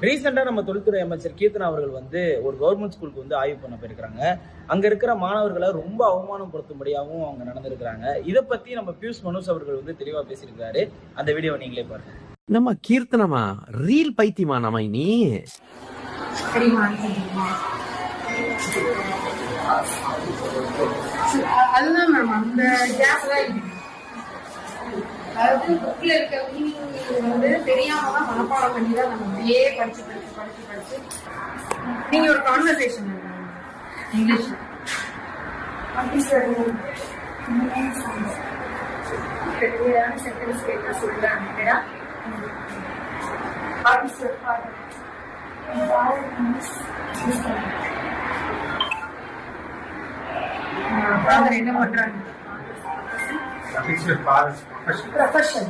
ரீசெண்டா நம்ம தொழில்துறை அமைச்சர் கீர்த்தனா அவர்கள் வந்து ஒரு கவர்மெண்ட் ஸ்கூலுக்கு வந்து ஆய்வு பண்ண போயிருக்கிறாங்க. அங்க இருக்கிற மாணவர்களை ரொம்ப அவமானப்படுத்தும்படியாகவும் அவங்க நடந்திருக்கிறாங்க. இதை பத்தி நம்ம பியூஷ் மனோஜ் அவர்கள் வந்து தெளிவா பேசியிருக்காரு. அந்த வீடியோ நீங்களே பாருங்க. நம்ம கீர்த்தனமா ரீல் பைத்தியமா நம்ம நீ அதுதான் மேம் அந்த கேப் தான். அதாவது புக்ல இருக்க மீனிங் வந்து தெரியாம தான் மனப்பாடம் பண்ணி தான் நம்ம அப்படியே படிச்சு நீங்க ஒரு கான்வர்சேஷன் இங்கிலீஷ்ல சென்டென்ஸ் கேட்க சொல்றாங்க. ஃபாதர் என்ன பண்றாங்க? Profession.